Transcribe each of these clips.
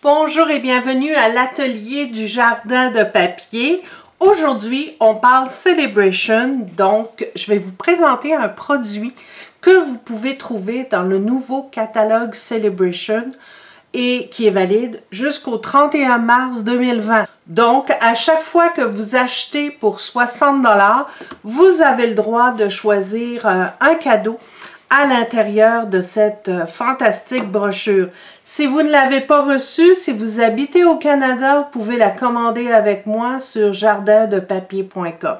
Bonjour et bienvenue à l'atelier du jardin de papier. Aujourd'hui, on parle Celebration, donc je vais vous présenter un produit que vous pouvez trouver dans le nouveau catalogue Celebration et qui est valide jusqu'au 31 mars 2020. Donc, à chaque fois que vous achetez pour 60 $, vous avez le droit de choisir un cadeau à l'intérieur de cette fantastique brochure. Si vous ne l'avez pas reçue, si vous habitez au Canada, vous pouvez la commander avec moi sur jardindepapier.com.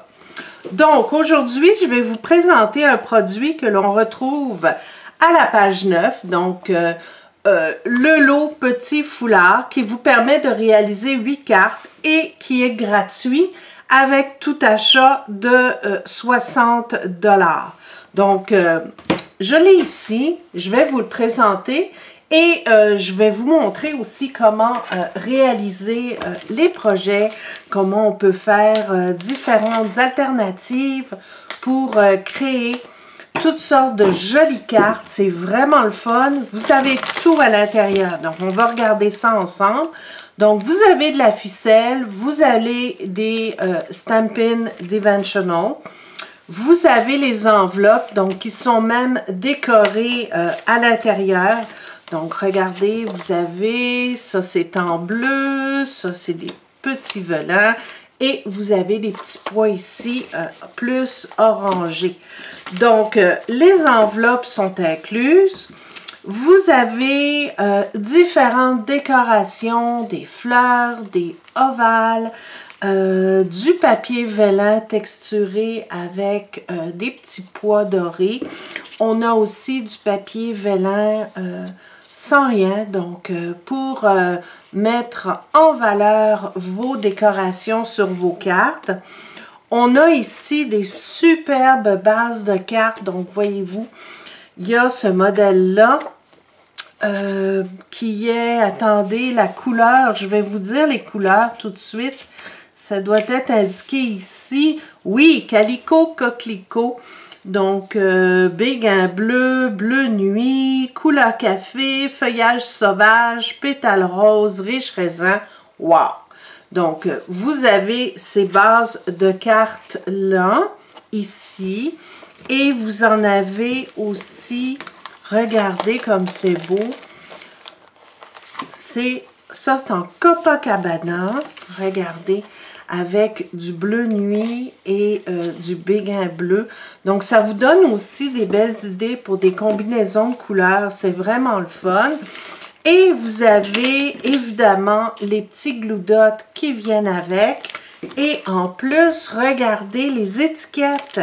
Donc, aujourd'hui, je vais vous présenter un produit que l'on retrouve à la page 9, donc le lot petit foulard qui vous permet de réaliser 8 cartes et qui est gratuit avec tout achat de 60 $. Donc, je l'ai ici, je vais vous le présenter et je vais vous montrer aussi comment réaliser les projets, comment on peut faire différentes alternatives pour créer toutes sortes de jolies cartes. C'est vraiment le fun. Vous avez tout à l'intérieur. Donc, on va regarder ça ensemble. Donc, vous avez de la ficelle, vous avez des Stampin' Dimensional. Vous avez les enveloppes, donc qui sont même décorées à l'intérieur. Donc, regardez, vous avez, ça c'est en bleu, ça c'est des petits volants. Et vous avez des petits pois ici, plus orangés. Donc, les enveloppes sont incluses. Vous avez différentes décorations, des fleurs, des ovales, du papier vélin texturé avec des petits pois dorés. On a aussi du papier vélin sans rien, donc pour mettre en valeur vos décorations sur vos cartes. On a ici des superbes bases de cartes, donc voyez-vous, il y a ce modèle-là qui est, attendez, la couleur, je vais vous dire les couleurs tout de suite. Ça doit être indiqué ici. Oui, Calico Coquelicot. Donc, béguin bleu, bleu nuit, couleur café, feuillage sauvage, pétales roses, riche raisin. Wow! Donc, vous avez ces bases de cartes-là, ici. Et vous en avez aussi, regardez comme c'est beau. Ça, c'est en Copacabana. Regardez, avec du bleu nuit et du béguin bleu. Donc, ça vous donne aussi des belles idées pour des combinaisons de couleurs. C'est vraiment le fun. Et vous avez évidemment les petits glue dots qui viennent avec. Et en plus, regardez les étiquettes.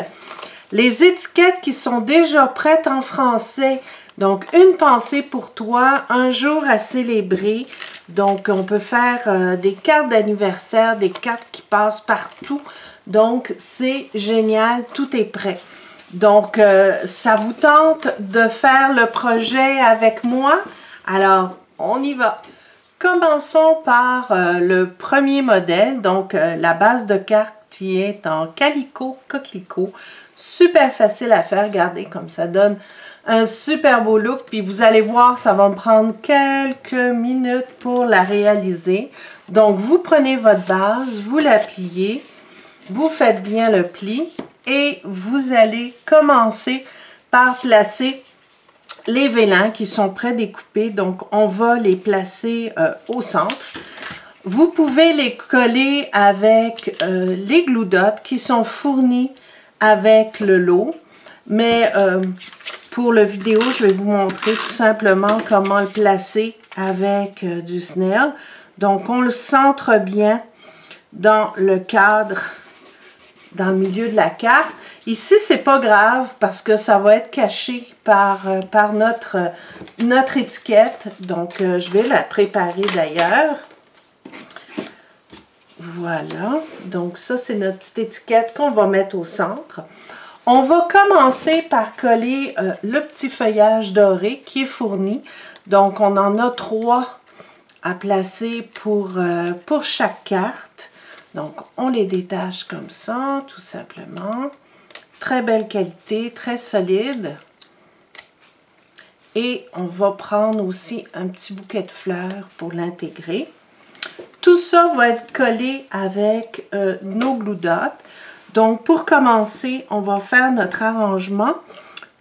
Les étiquettes qui sont déjà prêtes en français. Donc, une pensée pour toi, un jour à célébrer. Donc, on peut faire des cartes d'anniversaire, des cartes qui passent partout. Donc, c'est génial, tout est prêt. Donc, ça vous tente de faire le projet avec moi? Alors, on y va. Commençons par le premier modèle, donc la base de cartes qui est en Calico Coquelicot. Super facile à faire, regardez comme ça donne un super beau look, puis vous allez voir, ça va me prendre quelques minutes pour la réaliser. Donc, vous prenez votre base, vous la pliez, vous faites bien le pli et vous allez commencer par placer les vélins qui sont pré-découpés. Donc, on va les placer au centre. Vous pouvez les coller avec les glue dots qui sont fournis avec le lot, mais pour la vidéo, je vais vous montrer tout simplement comment le placer avec du snail. Donc, on le centre bien dans le cadre, dans le milieu de la carte. Ici, c'est pas grave parce que ça va être caché par notre étiquette. Donc, je vais la préparer d'ailleurs. Voilà. Donc, ça, c'est notre petite étiquette qu'on va mettre au centre. On va commencer par coller le petit feuillage doré qui est fourni. Donc, on en a 3 à placer pour chaque carte. Donc, on les détache comme ça, tout simplement. Très belle qualité, très solide. Et on va prendre aussi un petit bouquet de fleurs pour l'intégrer. Tout ça va être collé avec nos glue dots. Donc, pour commencer, on va faire notre arrangement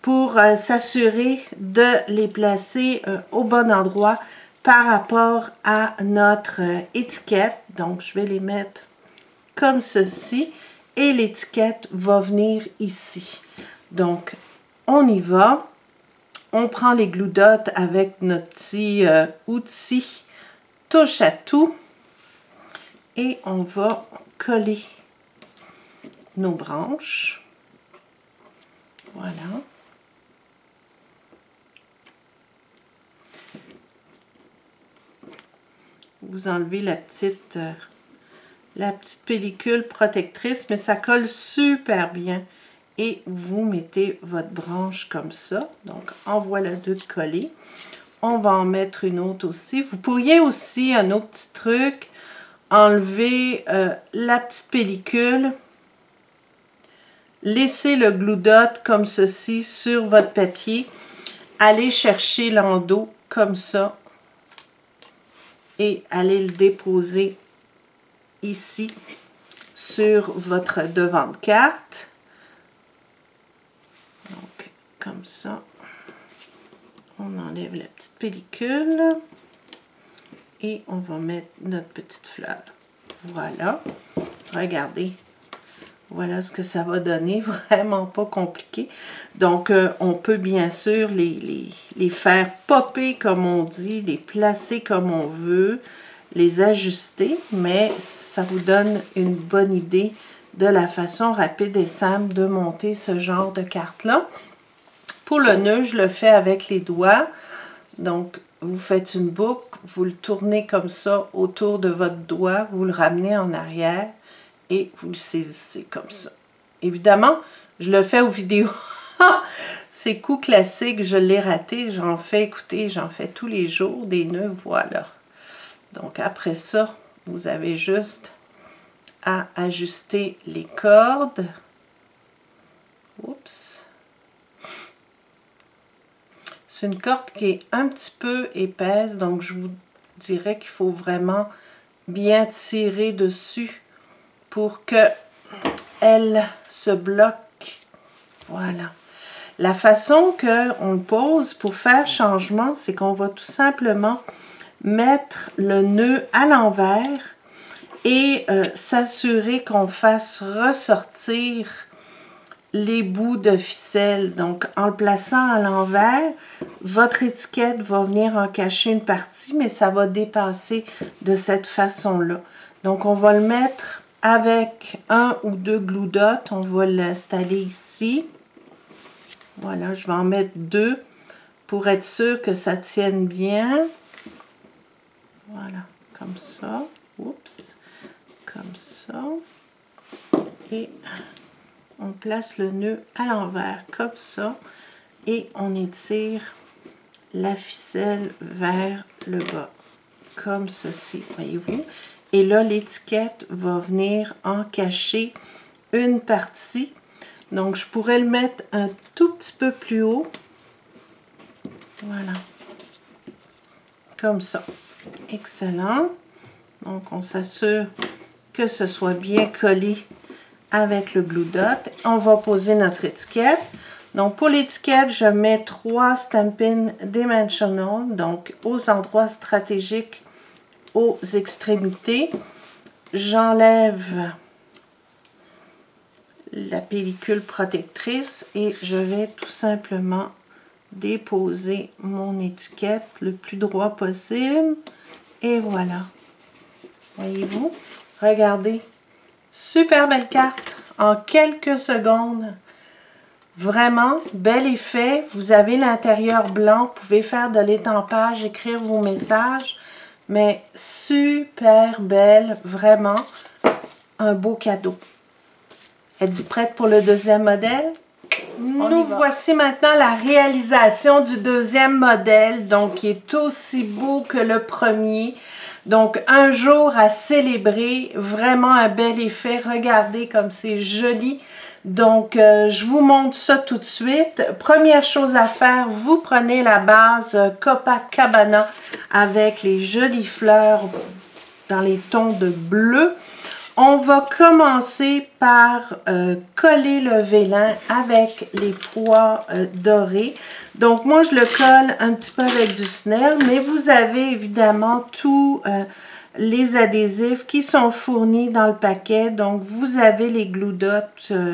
pour s'assurer de les placer au bon endroit par rapport à notre étiquette. Donc, je vais les mettre comme ceci et l'étiquette va venir ici. Donc, on y va. On prend les glue dots avec notre petit outil touche à tout et on va coller nos branches. Voilà. Vous enlevez la petite pellicule protectrice, mais ça colle super bien. Et vous mettez votre branche comme ça. Donc, en voilà deux de collées. On va en mettre une autre aussi. Vous pourriez aussi, un autre petit truc, enlever la petite pellicule, laisser le glue dot comme ceci sur votre papier, aller chercher l'endos comme ça et aller le déposer ici sur votre devant de carte. Donc, comme ça, on enlève la petite pellicule et on va mettre notre petite fleur. Voilà, regardez, voilà ce que ça va donner, vraiment pas compliqué. Donc, on peut bien sûr les faire popper comme on dit, les placer comme on veut, les ajuster, mais ça vous donne une bonne idée de la façon rapide et simple de monter ce genre de carte-là. Pour le nœud, je le fais avec les doigts. Donc, vous faites une boucle, vous le tournez comme ça autour de votre doigt, vous le ramenez en arrière et vous le saisissez comme ça. Évidemment, je le fais aux vidéos. C'est coup classique, je l'ai raté, j'en fais, écoutez, j'en fais tous les jours des nœuds, voilà. Donc, après ça, vous avez juste à ajuster les cordes. Oups. C'est une corde qui est un petit peu épaisse, donc je vous dirais qu'il faut vraiment bien tirer dessus pour que elle se bloque. Voilà. La façon qu'on le pose pour faire changement, c'est qu'on va tout simplement mettre le nœud à l'envers et s'assurer qu'on fasse ressortir les bouts de ficelle. Donc, en le plaçant à l'envers, votre étiquette va venir en cacher une partie, mais ça va dépasser de cette façon-là. Donc, on va le mettre avec un ou deux glue dots. On va l'installer ici. Voilà, je vais en mettre deux pour être sûr que ça tienne bien. Voilà, comme ça. Oups, comme ça. Et on place le nœud à l'envers, comme ça. Et on étire la ficelle vers le bas, comme ceci, voyez-vous. Et là, l'étiquette va venir en cacher une partie. Donc, je pourrais le mettre un tout petit peu plus haut. Voilà. Comme ça. Excellent. Donc, on s'assure que ce soit bien collé avec le glue dot. On va poser notre étiquette. Donc, pour l'étiquette, je mets 3 Stampin' Dimensional, donc aux endroits stratégiques, aux extrémités. J'enlève la pellicule protectrice et je vais tout simplement déposer mon étiquette le plus droit possible. Et voilà. Voyez-vous? Regardez. Super belle carte en quelques secondes. Vraiment, bel effet. Vous avez l'intérieur blanc. Vous pouvez faire de l'étampage, écrire vos messages. Mais super belle. Vraiment, un beau cadeau. Êtes-vous prête pour le deuxième modèle? Nous voici maintenant la réalisation du deuxième modèle, donc qui est aussi beau que le premier. Donc, un jour à célébrer, vraiment un bel effet. Regardez comme c'est joli. Donc, je vous montre ça tout de suite. Première chose à faire, vous prenez la base Copacabana avec les jolies fleurs dans les tons de bleu. On va commencer par coller le vélin avec les pois dorés. Donc, moi, je le colle un petit peu avec du Snell, mais vous avez évidemment tous les adhésifs qui sont fournis dans le paquet. Donc, vous avez les glue dots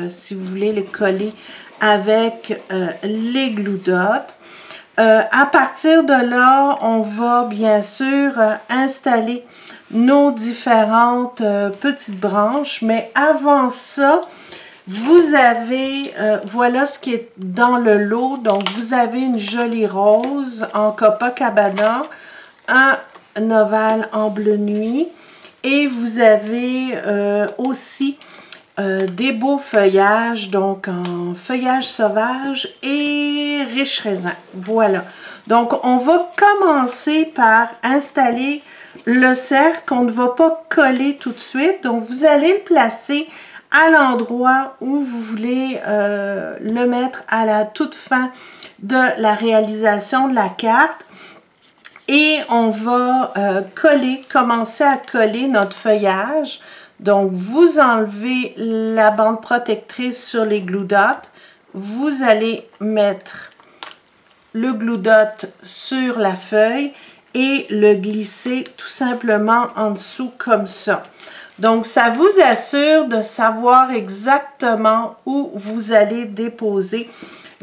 si vous voulez les coller avec les glue dots. À partir de là, on va bien sûr installer nos différentes petites branches. Mais avant ça, vous avez, voilà ce qui est dans le lot. Donc, vous avez une jolie rose en Copacabana, un ovale en bleu nuit et vous avez aussi des beaux feuillages, donc en feuillage sauvage et riche raisin. Voilà. Donc, on va commencer par installer le cercle qu'on ne va pas coller tout de suite. Donc, vous allez le placer à l'endroit où vous voulez le mettre à la toute fin de la réalisation de la carte. Et on va commencer à coller notre feuillage. Donc, vous enlevez la bande protectrice sur les glue dots. Vous allez mettre le glue dot sur la feuille et le glisser tout simplement en dessous comme ça. Donc, ça vous assure de savoir exactement où vous allez déposer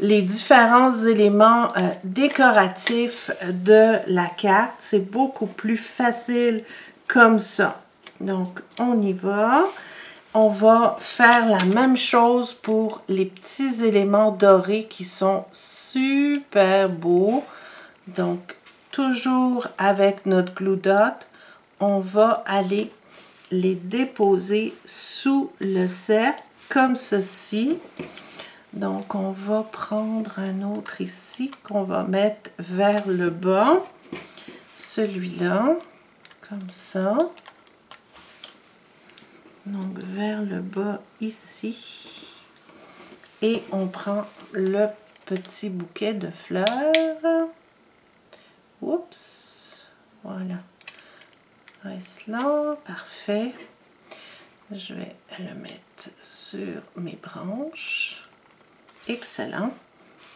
les différents éléments décoratifs de la carte. C'est beaucoup plus facile comme ça. Donc, on y va. On va faire la même chose pour les petits éléments dorés qui sont super beaux. Donc, toujours avec notre glue dot, on va aller les déposer sous le cercle comme ceci. Donc, on va prendre un autre ici qu'on va mettre vers le bas. Celui-là, comme ça. Donc, vers le bas ici. Et on prend le petit bouquet de fleurs. Oups. Voilà. Reste là. Parfait. Je vais le mettre sur mes branches. Excellent.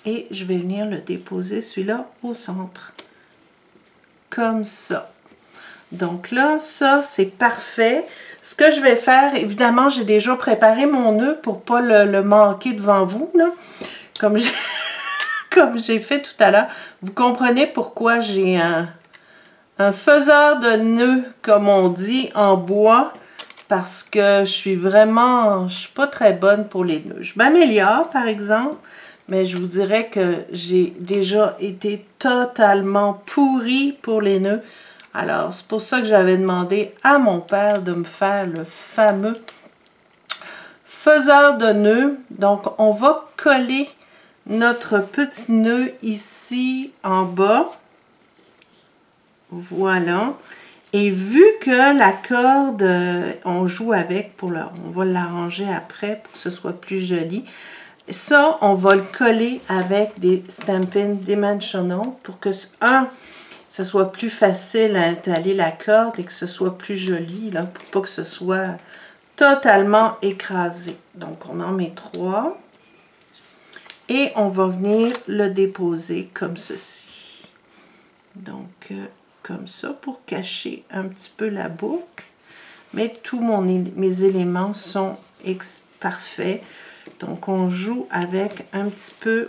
Et je vais venir le déposer celui-là au centre. Comme ça. Donc là, ça, c'est parfait. Ce que je vais faire, évidemment, j'ai déjà préparé mon nœud pour ne pas le manquer devant vous, là, comme j'ai fait tout à l'heure. Vous comprenez pourquoi j'ai un faiseur de nœuds, comme on dit, en bois, parce que je suis pas très bonne pour les nœuds. Je m'améliore, par exemple, mais je vous dirais que j'ai déjà été totalement pourrie pour les nœuds. Alors, c'est pour ça que j'avais demandé à mon père de me faire le fameux faiseur de nœuds. Donc, on va coller notre petit nœud ici en bas. Voilà. Et vu que la corde, on joue avec, on va l'arranger après pour que ce soit plus joli. Ça, on va le coller avec des Stampin' Dimensional pour que, ce soit plus facile à étaler la corde et que ce soit plus joli, là, pour pas que ce soit totalement écrasé. Donc, on en met 3. Et on va venir le déposer comme ceci. Donc, comme ça, pour cacher un petit peu la boucle. Mais tous mes éléments sont parfaits. Donc, on joue avec un petit peu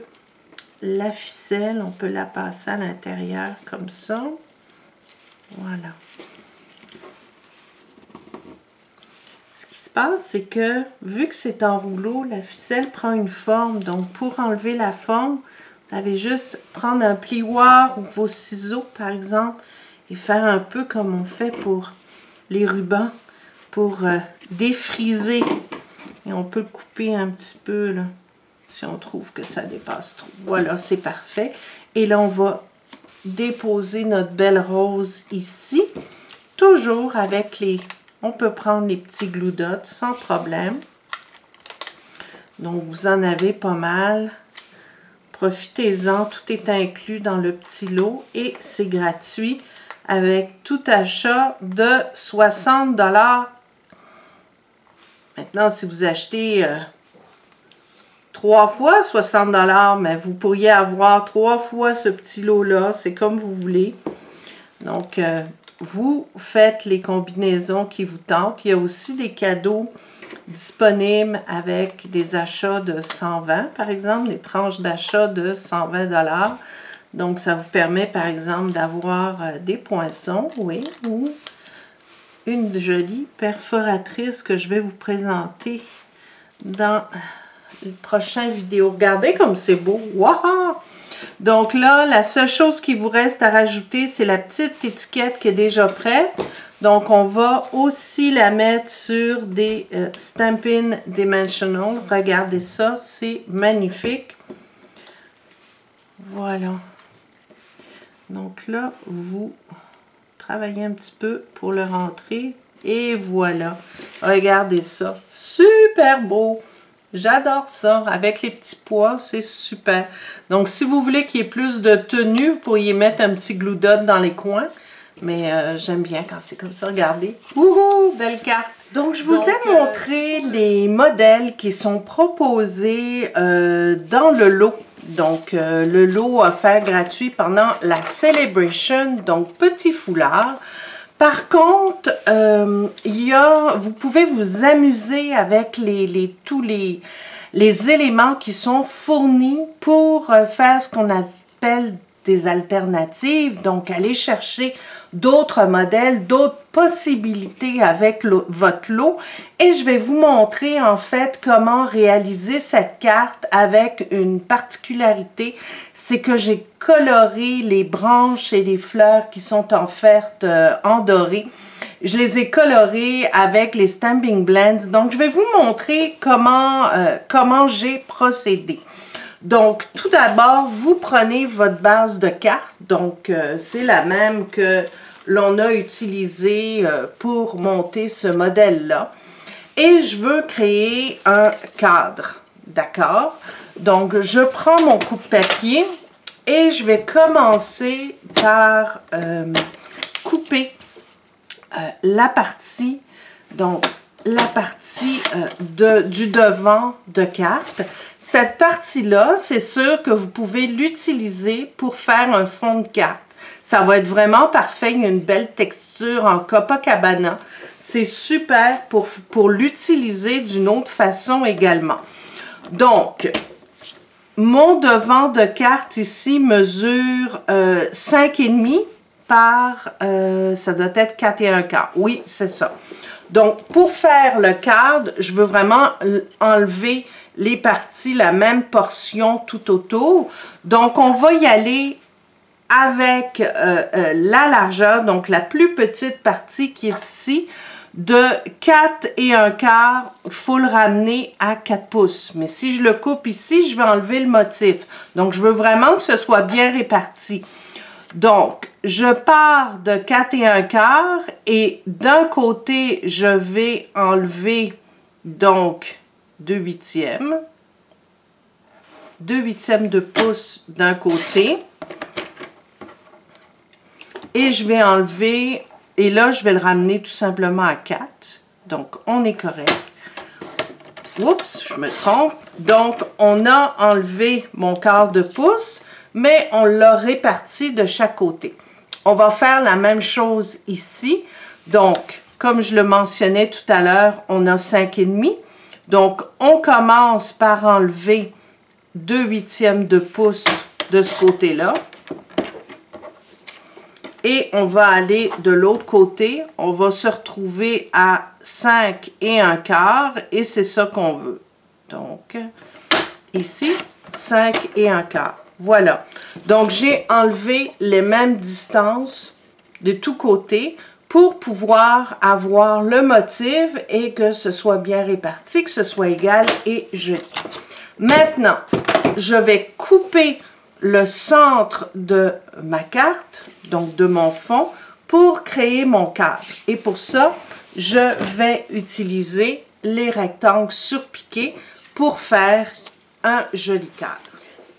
la ficelle. On peut la passer à l'intérieur comme ça. Voilà. Ce qui se passe, c'est que, vu que c'est en rouleau, la ficelle prend une forme. Donc, pour enlever la forme, vous avez juste prendre un plioir ou vos ciseaux, par exemple, et faire un peu comme on fait pour les rubans, pour défriser. Et on peut le couper un petit peu, là, si on trouve que ça dépasse trop. Voilà, c'est parfait. Et là, on va déposer notre belle rose ici, toujours avec on peut prendre les petits glue dots sans problème. Donc, vous en avez pas mal. Profitez-en, tout est inclus dans le petit lot et c'est gratuit avec tout achat de 60 $. Maintenant, si vous achetez 3 fois 60 $, mais vous pourriez avoir 3 fois ce petit lot-là, c'est comme vous voulez. Donc, vous faites les combinaisons qui vous tentent. Il y a aussi des cadeaux disponibles avec des achats de 120, par exemple, des tranches d'achat de 120 $. Donc, ça vous permet, par exemple, d'avoir des poinçons, oui, ou une jolie perforatrice que je vais vous présenter dans le prochain vidéo. Regardez comme c'est beau! Waouh! Donc là, la seule chose qui vous reste à rajouter, c'est la petite étiquette qui est déjà prête. Donc, on va aussi la mettre sur des Stampin' Dimensional. Regardez ça, c'est magnifique. Voilà. Donc là, vous travaillez un petit peu pour le rentrer. Et voilà. Regardez ça. Super beau! J'adore ça. Avec les petits pois, c'est super. Donc, si vous voulez qu'il y ait plus de tenue, vous pourriez mettre un petit glue dot dans les coins. Mais j'aime bien quand c'est comme ça. Regardez. Wouhou! Belle carte. Donc, je vous ai montré les modèles qui sont proposés dans le lot. Donc, le lot offert gratuit pendant la Celebration. Donc, petit foulard. Par contre, vous pouvez vous amuser avec tous les éléments qui sont fournis pour faire ce qu'on appelle des alternatives. Donc, aller chercher d'autres modèles, d'autres possibilités avec votre lot. Et je vais vous montrer en fait comment réaliser cette carte avec une particularité. C'est que j'ai coloré les branches et les fleurs qui sont offertes en doré. Je les ai colorées avec les Stampin' Blends. Donc, je vais vous montrer comment j'ai procédé. Donc, tout d'abord, vous prenez votre base de carte. Donc, c'est la même que l'on a utilisée pour monter ce modèle-là. Et je veux créer un cadre. D'accord? Donc, je prends mon coupe-papier et je vais commencer par couper la partie, donc la partie du devant de carte. Cette partie-là, c'est sûr que vous pouvez l'utiliser pour faire un fond de carte. Ça va être vraiment parfait. Il y a une belle texture en Copacabana. C'est super pour l'utiliser d'une autre façon également. Donc, mon devant de carte ici mesure 5,5 par, ça doit être 4 1/4. Oui, c'est ça. Donc, pour faire le cadre, je veux vraiment enlever les parties, la même portion tout autour. Donc, on va y aller avec la largeur, donc la plus petite partie qui est ici, de 4 1/4, il faut le ramener à 4 pouces. Mais si je le coupe ici, je vais enlever le motif. Donc, je veux vraiment que ce soit bien réparti. Donc, je pars de 4 1/4 et d'un côté, je vais enlever donc 2/8. 2/8 de pouce d'un côté. Et je vais enlever, et là, je vais le ramener tout simplement à 4. Donc, on est correct. Oups, je me trompe. Donc, on a enlevé mon quart de pouce, mais on l'a réparti de chaque côté. On va faire la même chose ici. Donc, comme je le mentionnais tout à l'heure, on a 5,5. Donc, on commence par enlever 2/8 de pouce de ce côté-là. Et on va aller de l'autre côté. On va se retrouver à 5 1/4 et c'est ça qu'on veut. Donc, ici, 5 1/4. Voilà. Donc, j'ai enlevé les mêmes distances de tous côtés pour pouvoir avoir le motif et que ce soit bien réparti, que ce soit égal et joli. Maintenant, je vais couper le centre de ma carte, donc de mon fond, pour créer mon cadre. Et pour ça, je vais utiliser les rectangles surpiqués pour faire un joli cadre.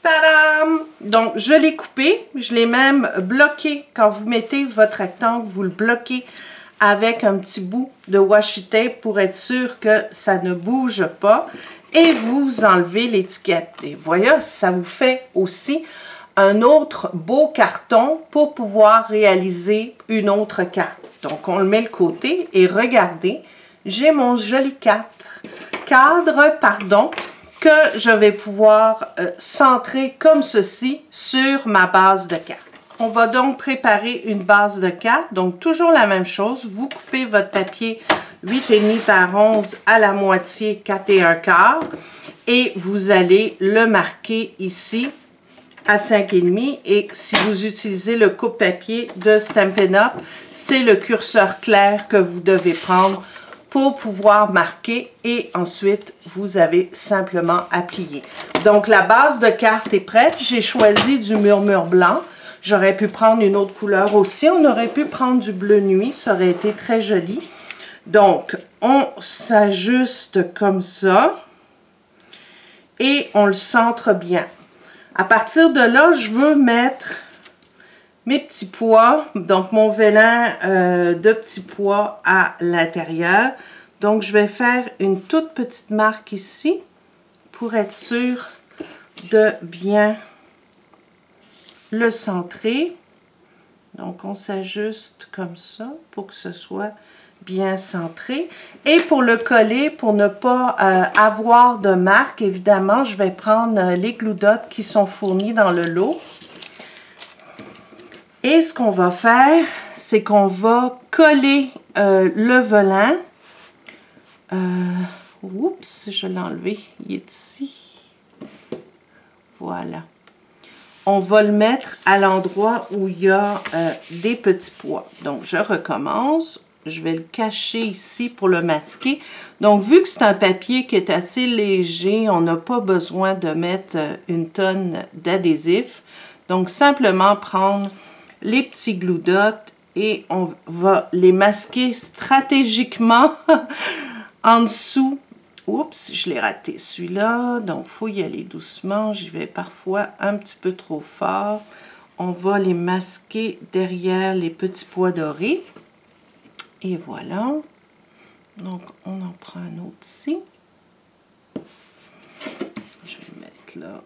Tadam! Donc, je l'ai coupé. Je l'ai même bloqué. Quand vous mettez votre rectangle, vous le bloquez avec un petit bout de washi tape pour être sûr que ça ne bouge pas. Et vous enlevez l'étiquette. Et voyez, ça vous fait aussi un autre beau carton pour pouvoir réaliser une autre carte. Donc, on le met de côté et regardez, j'ai mon joli cadre, que je vais pouvoir centrer comme ceci sur ma base de carte. On va donc préparer une base de carte. Donc, toujours la même chose. Vous coupez votre papier 8,5 par 11 à la moitié, 4 1/4. Et vous allez le marquer ici à 5,5. Et si vous utilisez le coupe-papier de Stampin' Up, c'est le curseur clair que vous devez prendre pour pouvoir marquer et ensuite vous avez simplement à plier. Donc la base de carte est prête. J'ai choisi du murmure blanc. J'aurais pu prendre une autre couleur aussi. On aurait pu prendre du bleu nuit. Ça aurait été très joli. Donc on s'ajuste comme ça et on le centre bien. À partir de là, je veux mettre mes petits pois, donc mon vélin de petits pois à l'intérieur. Donc, je vais faire une toute petite marque ici pour être sûr de bien le centrer. Donc, on s'ajuste comme ça pour que ce soit bien centré. Et pour le coller, pour ne pas avoir de marque, évidemment, je vais prendre les glue dots qui sont fournis dans le lot. Et ce qu'on va faire, c'est qu'on va coller le velin. Oups, je l'ai enlevé. Il est ici. Voilà. On va le mettre à l'endroit où il y a des petits pois. Donc, je recommence. Je vais le cacher ici pour le masquer. Donc, vu que c'est un papier qui est assez léger, on n'a pas besoin de mettre une tonne d'adhésif. Donc, simplement prendre les petits glue dots et on va les masquer stratégiquement en dessous. Oups, je l'ai raté celui-là, donc il faut y aller doucement. J'y vais parfois un petit peu trop fort. On va les masquer derrière les petits pois dorés. Et voilà. Donc, on en prend un autre ici. Je vais le mettre là.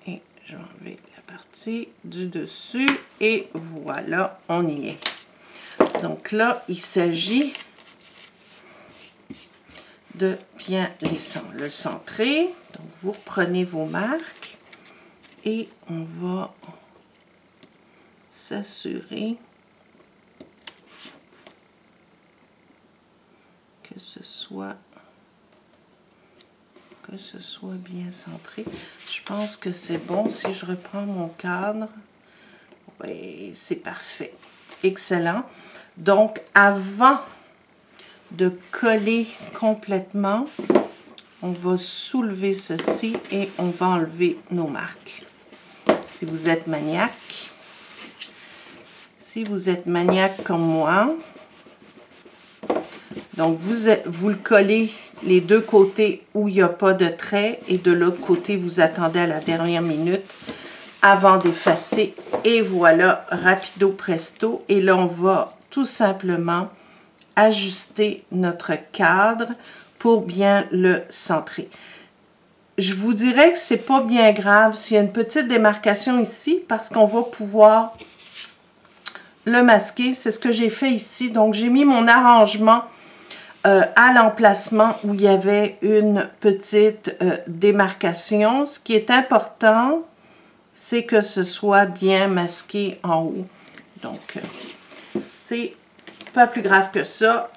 Et je vais enlever la partie du dessus. Et voilà, on y est. Donc là, il s'agit de bien le centrer. Donc, vous reprenez vos marques et on va s'assurer que ce soit bien centré. Je pense que c'est bon. Si je reprends mon cadre, oui, c'est parfait. Excellent. Donc, avant de coller complètement, on va soulever ceci et on va enlever nos marques. Si vous êtes maniaque, comme moi, donc vous le collez les deux côtés où il n'y a pas de trait et de l'autre côté, vous attendez à la dernière minute avant d'effacer. Et voilà, rapido presto. Et là, on va tout simplement ajuster notre cadre pour bien le centrer. Je vous dirais que c'est pas bien grave s'il y a une petite démarcation ici parce qu'on va pouvoir le masquer. C'est ce que j'ai fait ici. Donc, j'ai mis mon arrangement à l'emplacement où il y avait une petite démarcation. Ce qui est important, c'est que ce soit bien masqué en haut. Donc, c'est pas plus grave que ça.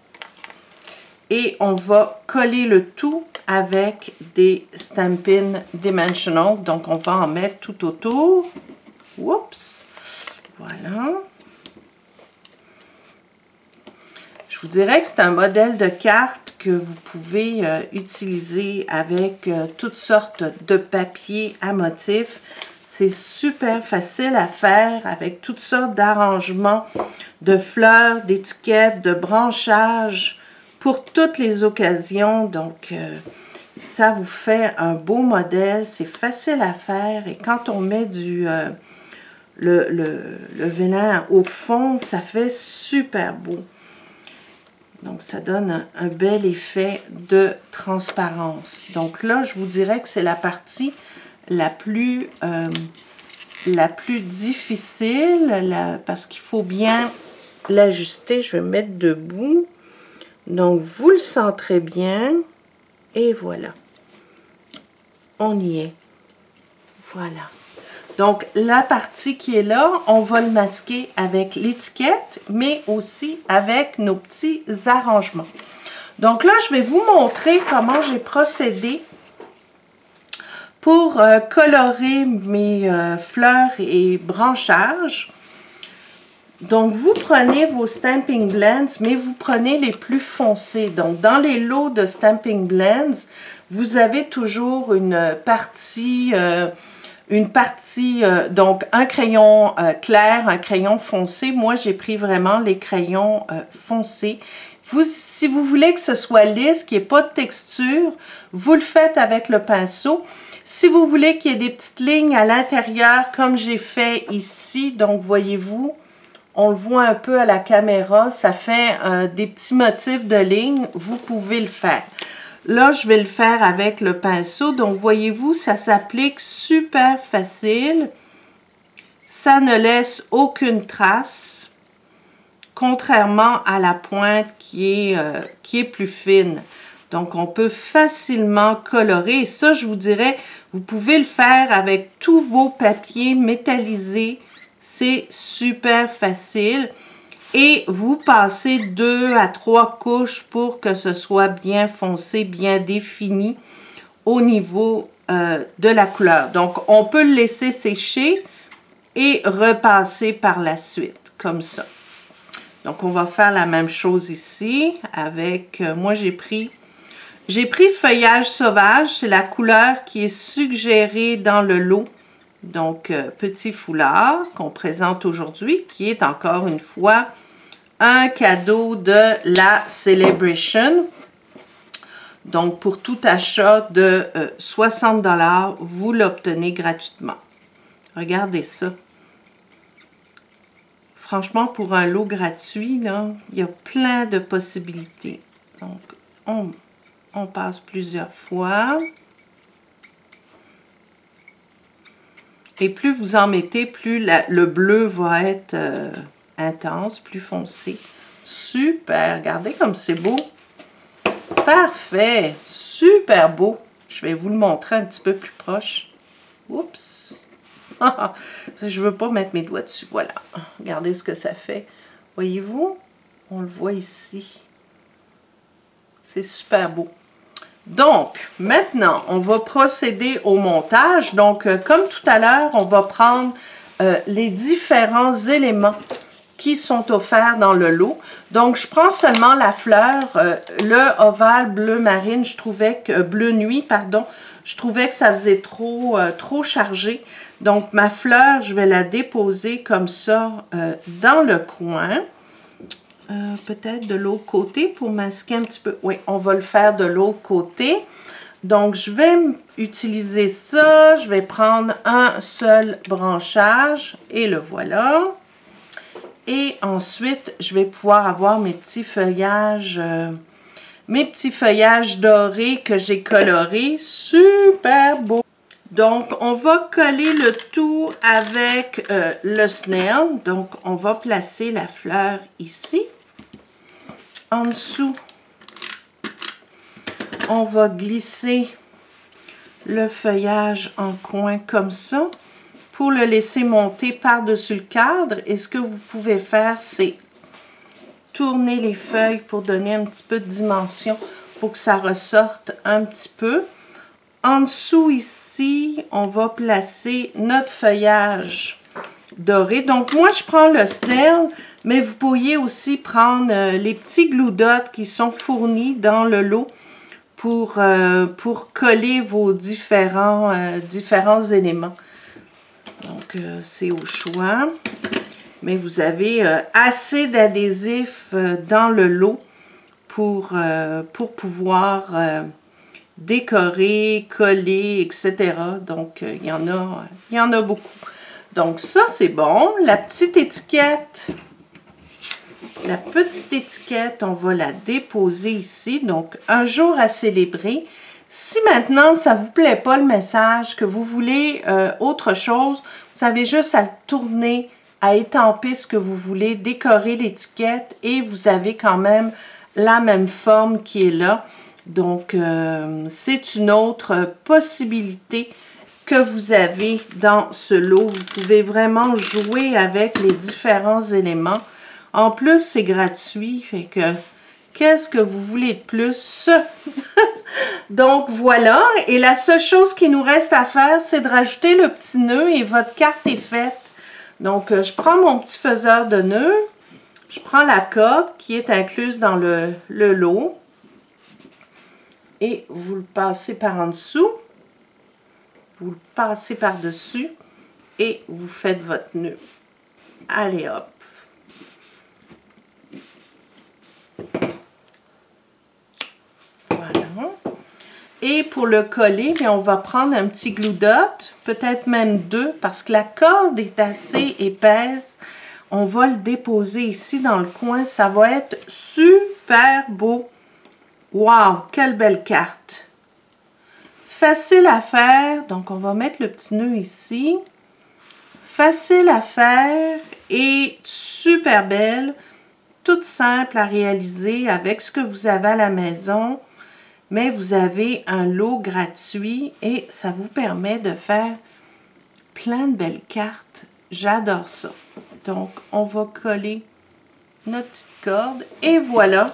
Et on va coller le tout avec des Stampin' Dimensional. Donc, on va en mettre tout autour. Oups! Voilà. Je vous dirais que c'est un modèle de carte que vous pouvez utiliser avec toutes sortes de papiers à motifs. C'est super facile à faire avec toutes sortes d'arrangements de fleurs, d'étiquettes, de branchages. pour toutes les occasions. Donc, ça vous fait un beau modèle. C'est facile à faire. Et quand on met le venin au fond, ça fait super beau. Donc, ça donne un bel effet de transparence. Donc là, je vous dirais que c'est la partie la plus difficile, parce qu'il faut bien l'ajuster. Je vais me mettre debout. Donc, vous le centrez bien. Et voilà. On y est. Voilà. Donc, la partie qui est là, on va le masquer avec l'étiquette, mais aussi avec nos petits arrangements. Donc là, je vais vous montrer comment j'ai procédé pour colorer mes fleurs et branchages. Donc, vous prenez vos Stampin' Blends, mais vous prenez les plus foncés. Donc, dans les lots de Stampin' Blends, vous avez toujours une partie, donc un crayon clair, un crayon foncé. Moi, j'ai pris vraiment les crayons foncés. Si vous voulez que ce soit lisse, qu'il n'y ait pas de texture, vous le faites avec le pinceau. Si vous voulez qu'il y ait des petites lignes à l'intérieur, comme j'ai fait ici, donc voyez-vous, on le voit un peu à la caméra, ça fait des petits motifs de lignes, vous pouvez le faire. Là, je vais le faire avec le pinceau, donc voyez-vous, ça s'applique super facile. Ça ne laisse aucune trace, contrairement à la pointe qui est plus fine. Donc, on peut facilement colorer. Et ça, je vous dirais, vous pouvez le faire avec tous vos papiers métallisés. C'est super facile. Et vous passez 2 à 3 couches pour que ce soit bien foncé, bien défini au niveau de la couleur. Donc, on peut le laisser sécher et repasser par la suite, comme ça. Donc, on va faire la même chose ici avec, moi j'ai pris Feuillage sauvage, c'est la couleur qui est suggérée dans le lot. Donc, petit foulard qu'on présente aujourd'hui, qui est encore une fois un cadeau de la Celebration. Donc, pour tout achat de 60 $, vous l'obtenez gratuitement. Regardez ça. Franchement, pour un lot gratuit, là, il y a plein de possibilités. Donc, on passe plusieurs fois. Et plus vous en mettez, plus le bleu va être intense, plus foncé. Super! Regardez comme c'est beau. Parfait! Super beau! Je vais vous le montrer un petit peu plus proche. Oups! Je ne veux pas mettre mes doigts dessus. Voilà. Regardez ce que ça fait. Voyez-vous? On le voit ici. C'est super beau. Donc, maintenant, on va procéder au montage. Donc, comme tout à l'heure, on va prendre les différents éléments qui sont offerts dans le lot. Donc, je prends seulement la fleur, le ovale bleu marine, bleu nuit, pardon. Je trouvais que ça faisait trop chargé. Donc, ma fleur, je vais la déposer comme ça dans le coin. Peut-être de l'autre côté pour masquer un petit peu. Oui, on va le faire de l'autre côté. Donc, je vais utiliser ça. Je vais prendre un seul branchage et le voilà. Et ensuite, je vais pouvoir avoir mes petits feuillages dorés que j'ai colorés. Super beau! Donc, on va coller le tout avec le snail. Donc, on va placer la fleur ici. En dessous, on va glisser le feuillage en coin comme ça pour le laisser monter par-dessus le cadre. Et ce que vous pouvez faire, c'est tourner les feuilles pour donner un petit peu de dimension pour que ça ressorte un petit peu. En dessous ici, on va placer notre feuillage doré. Donc, moi, je prends le snail, mais vous pourriez aussi prendre les petits glue dots qui sont fournis dans le lot pour coller vos différents éléments. Donc, c'est au choix. Mais vous avez assez d'adhésifs dans le lot pour pouvoir décorer, coller, etc. Donc, il y en a beaucoup. Donc, ça, c'est bon. La petite étiquette, on va la déposer ici. Donc, un jour à célébrer. Si maintenant, ça ne vous plaît pas le message, que vous voulez autre chose, vous avez juste à le tourner, à étamper ce que vous voulez, décorer l'étiquette et vous avez quand même la même forme qui est là. Donc, c'est une autre possibilité que vous avez dans ce lot. Vous pouvez vraiment jouer avec les différents éléments. En plus, c'est gratuit, fait que qu'est-ce que vous voulez de plus? Donc, voilà. Et la seule chose qui nous reste à faire, c'est de rajouter le petit nœud et votre carte est faite. Donc, je prends mon petit faiseur de nœuds. Je prends la corde qui est incluse dans le lot. Et vous le passez par en dessous. Vous le passez par-dessus. Et vous faites votre nœud. Allez, hop. Voilà. Et pour le coller, bien, on va prendre un petit glue dot, peut-être même deux, parce que la corde est assez épaisse. On va le déposer ici dans le coin. Ça va être super beau. Wow, quelle belle carte. Facile à faire. Donc, on va mettre le petit nœud ici. Facile à faire et super belle. Toute simple à réaliser avec ce que vous avez à la maison. Mais vous avez un lot gratuit et ça vous permet de faire plein de belles cartes. J'adore ça. Donc, on va coller notre petite corde et voilà.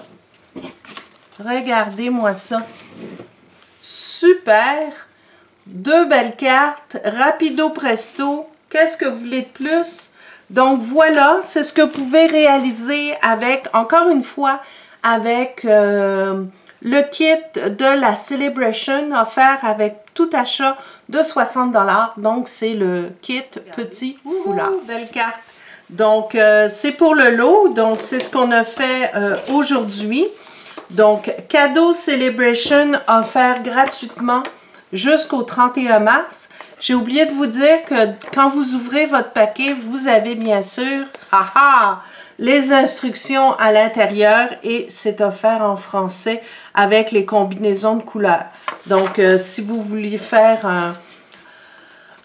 Regardez-moi ça. Super. Deux belles cartes. Rapido presto. Qu'est-ce que vous voulez de plus? Donc, voilà. C'est ce que vous pouvez réaliser avec, encore une fois, avec le kit de la Celebration offert avec tout achat de 60 $. Donc, c'est le kit petit foulard. Belle carte. Donc, c'est pour le lot. Donc, c'est ce qu'on a fait aujourd'hui. Donc, cadeau Celebration offert gratuitement jusqu'au 31 mars. J'ai oublié de vous dire que quand vous ouvrez votre paquet, vous avez bien sûr les instructions à l'intérieur et c'est offert en français avec les combinaisons de couleurs. Donc, si vous vouliez faire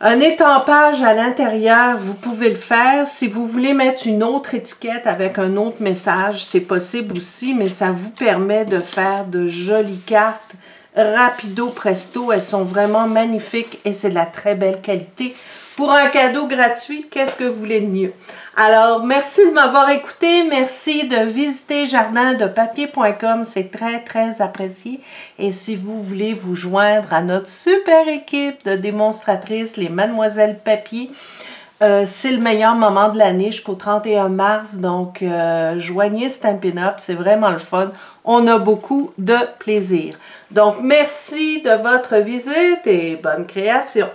un étampage à l'intérieur, vous pouvez le faire. Si vous voulez mettre une autre étiquette avec un autre message, c'est possible aussi, mais ça vous permet de faire de jolies cartes rapido presto. Elles sont vraiment magnifiques et c'est de la très belle qualité. Pour un cadeau gratuit, qu'est-ce que vous voulez de mieux? Alors, merci de m'avoir écouté. Merci de visiter jardindepapier.com. C'est très, très apprécié. Et si vous voulez vous joindre à notre super équipe de démonstratrices, les Mademoiselles Papier, c'est le meilleur moment de l'année jusqu'au 31 mars. Donc, joignez Stampin' Up. C'est vraiment le fun. On a beaucoup de plaisir. Donc, merci de votre visite et bonne création.